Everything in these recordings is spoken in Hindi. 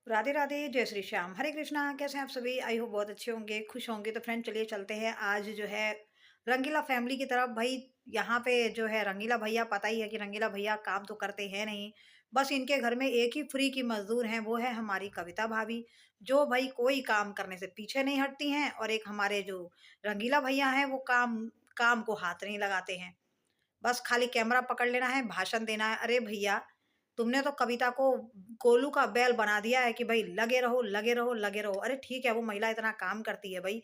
राधे राधे, जय श्री श्याम, हरे कृष्णा। कैसे हैं आप सभी? आई होप बहुत अच्छे होंगे, खुश होंगे। तो फ्रेंड चलिए चलते हैं आज जो है रंगीला फैमिली की तरफ। भाई यहाँ पे जो है रंगीला भैया, पता ही है कि रंगीला भैया काम तो करते हैं नहीं। बस इनके घर में एक ही फ्री की मजदूर हैं, वो है हमारी कविता भाभी, जो भाई कोई काम करने से पीछे नहीं हटती हैं। और एक हमारे जो रंगीला भैया हैं, वो काम काम को हाथ नहीं लगाते हैं। बस खाली कैमरा पकड़ लेना है, भाषण देना है। अरे भैया, तुमने तो कविता को कोलू का बैल बना दिया है कि भाई लगे रहो, लगे रहो, लगे रहो। अरे ठीक है, वो महिला इतना काम करती है भाई,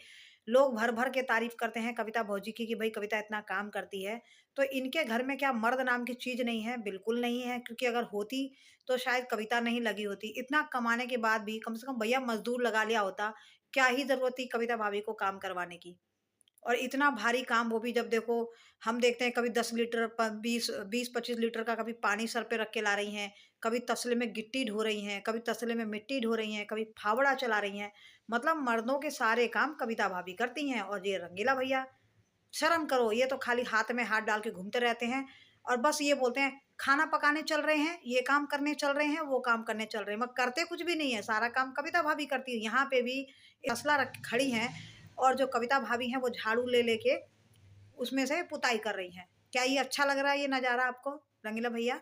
लोग भर-भर के तारीफ करते हैं कविता भौजी की कि भाई कविता इतना काम करती है। तो इनके घर में क्या मर्द नाम की चीज़ नहीं है? बिल्कुल नहीं है, क्योंकि अगर होती तो शायद कविता नहीं लगी होती। इतना कमाने के बाद भी कम से कम भैया मज़दूर लगा लिया होता, क्या ही ज़रूरत थी कविता भाभी को काम करवाने की। और इतना भारी काम, वो भी जब देखो, हम देखते हैं कभी 10 लीटर 20-25 लीटर का कभी पानी सर पे रख के ला रही हैं, कभी तसले में गिट्टी ढो रही हैं, कभी तसले में मिट्टी ढो रही हैं, कभी फावड़ा चला रही हैं। मतलब मर्दों के सारे काम कविता भाभी करती हैं। और ये रंगीला भैया, शर्म करो, ये तो खाली हाथ में हाथ डाल के घूमते रहते हैं और बस ये बोलते हैं खाना पकाने चल रहे हैं, ये काम करने चल रहे हैं, वो काम करने चल रहे हैं, मगर करते कुछ भी नहीं है। सारा काम कविता भाभी करती है। यहाँ पे भी तसला रख खड़ी हैं और जो कविता भाभी हैं वो झाड़ू ले लेके उसमें से पुताई कर रही हैं। क्या ये अच्छा लग रहा है ये नज़ारा आपको रंगीला भैया?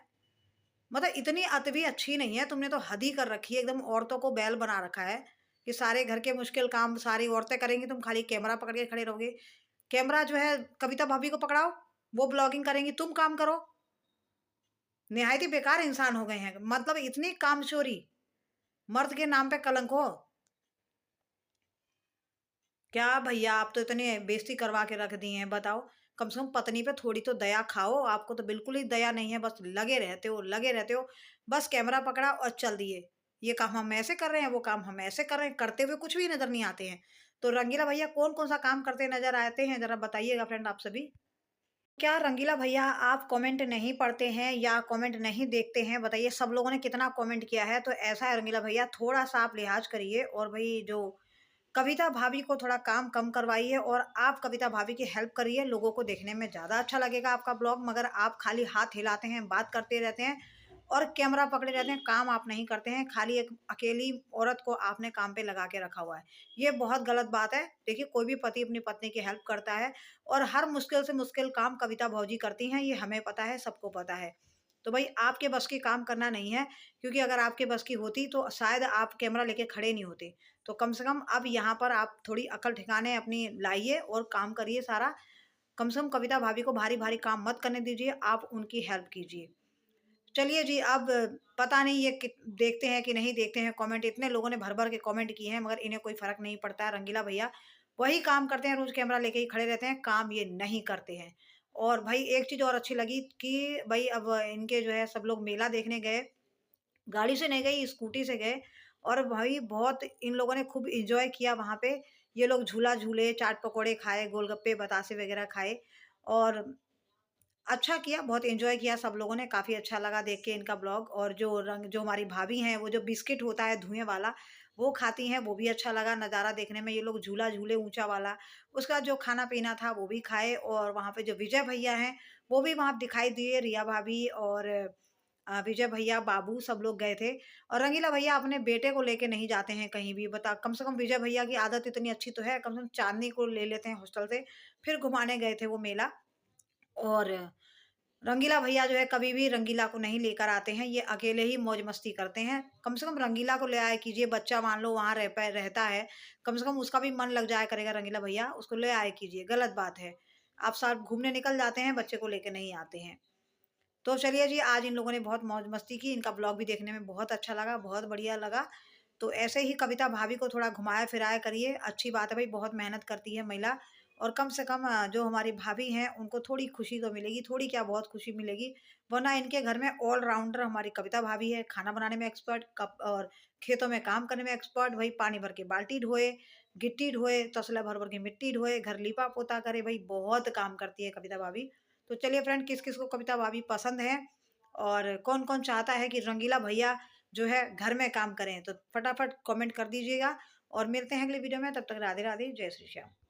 मतलब इतनी अति भी अच्छी नहीं है, तुमने तो हद ही कर रखी है, एकदम औरतों को बैल बना रखा है कि सारे घर के मुश्किल काम सारी औरतें करेंगी, तुम खाली कैमरा पकड़ के खड़े रहोगे। कैमरा जो है कविता भाभी को पकड़ाओ, वो ब्लॉगिंग करेंगी, तुम काम करो। निहायत ही बेकार इंसान हो गए हैं, मतलब इतनी कामचोरी, मर्द के नाम पे कलंक हो। क्या भैया, आप तो इतने बेइज्जती करवा के रख दिए हैं, बताओ। कम से कम पत्नी पे थोड़ी तो दया खाओ, आपको तो बिल्कुल ही दया नहीं है, बस लगे रहते हो, लगे रहते हो। बस कैमरा पकड़ा और चल दिए। ये काम हम ऐसे कर रहे हैं, वो काम हम ऐसे कर रहे हैं, करते हुए कुछ भी नज़र नहीं आते हैं। तो रंगीला भैया कौन-कौन सा काम करते नज़र आते हैं, ज़रा बताइएगा फ्रेंड आप सभी। क्या रंगीला भैया आप कमेंट नहीं पढ़ते हैं या कमेंट नहीं देखते हैं? बताइए, सब लोगों ने कितना कमेंट किया है। तो ऐसा है रंगीला भैया, थोड़ा-सा आप लिहाज़ करिए और भई जो कविता भाभी को थोड़ा काम कम करवाइए और आप कविता भाभी की हेल्प करिए, लोगों को देखने में ज़्यादा अच्छा लगेगा आपका ब्लॉग। मगर आप खाली हाथ हिलाते हैं, बात करते रहते हैं और कैमरा पकड़े रहते हैं, काम आप नहीं करते हैं। खाली एक अकेली औरत को आपने काम पे लगा के रखा हुआ है। ये बहुत गलत बात है। देखिए, कोई भी पति अपनी पत्नी की हेल्प करता है और हर मुश्किल से मुश्किल काम कविता भौजी करती हैं, ये हमें पता है, सबको पता है। तो भई आपके बस की काम करना नहीं है, क्योंकि अगर आपके बस की होती तो शायद आप कैमरा लेके खड़े नहीं होते। तो कम से कम अब यहाँ पर आप थोड़ी अकल ठिकाने अपनी लाइए और काम करिए सारा। कम से कम कविता भाभी को भारी-भारी काम मत करने दीजिए, आप उनकी हेल्प कीजिए। चलिए जी, अब पता नहीं ये कित देखते हैं कि नहीं देखते हैं कमेंट, इतने लोगों ने भर-भर के कमेंट किए हैं, मगर इन्हें कोई फ़र्क नहीं पड़ता है। रंगीला भैया वही काम करते हैं, रोज़ कैमरा लेके ही खड़े रहते हैं, काम ये नहीं करते हैं। और भाई एक चीज़ और अच्छी लगी कि भई अब इनके जो है सब लोग मेला देखने गए, गाड़ी से नहीं गई, स्कूटी से गए और भाई बहुत इन लोगों ने खूब एन्जॉय किया वहाँ पे। ये लोग झूला झूले, चाट पकौड़े खाए, गोलगप्पे, बतासे वगैरह खाए और अच्छा किया, बहुत एन्जॉय किया सब लोगों ने, काफ़ी अच्छा लगा देख के इनका ब्लॉग। और जो हमारी भाभी हैं, वो जो बिस्किट होता है धुएँ वाला, वो खाती हैं, वो भी अच्छा लगा नज़ारा देखने में। ये लोग झूला झूले ऊँचा वाला, उसका जो खाना-पीना था वो भी खाए। और वहाँ पे जो विजय भैया हैं, वो भी वहाँ दिखाई दिए, रिया भाभी और विजय भैया, बाबू सब लोग गए थे। और रंगीला भैया अपने बेटे को लेके नहीं जाते हैं कहीं भी, बता कम से कम विजय भैया की आदत इतनी अच्छी तो है, कम से कम चाँदनी को ले लेते हैं हॉस्टल से, फिर घुमाने गए थे वो मेला। और रंगीला भैया जो है कभी भी रंगीला को नहीं लेकर आते हैं, ये अकेले ही मौज-मस्ती करते हैं। कम से कम रंगीला को ले आया कीजिए, बच्चा मान लो वहाँ रहता है, कम से कम उसका भी मन लग जाया करेगा रंगीला भैया, उसको ले आया कीजिए, गलत बात है। आप साथ घूमने निकल जाते हैं, बच्चे को लेके नहीं आते हैं। तो चलिए जी, आज इन लोगों ने बहुत मौज-मस्ती की, इनका ब्लॉग भी देखने में बहुत अच्छा लगा, बहुत बढ़िया लगा। तो ऐसे ही कविता भाभी को थोड़ा घुमाया-फिराया करिए, अच्छी बात है भई, बहुत मेहनत करती है महिला। और कम से कम जो हमारी भाभी हैं, उनको थोड़ी खुशी तो मिलेगी, थोड़ी क्या बहुत खुशी मिलेगी। वरना इनके घर में ऑल-राउंडर हमारी कविता भाभी है, खाना बनाने में एक्सपर्ट, कप और खेतों में काम करने में एक्सपर्ट, भई पानी भर के बाल्टी ढोए, गिट्टी ढोए, तसला भर-भर के मिट्टी ढोए, घर लीपा-पोता करे, भई बहुत काम करती है कविता भाभी। तो चलिए फ्रेंड, किस-किस को कविता भाभी पसंद है और कौन-कौन चाहता है कि रंगीला भैया जो है घर में काम करें, तो फटाफट कमेंट कर दीजिएगा और मिलते हैं अगली वीडियो में। तब तक राधे-राधे, जय श्री श्याम।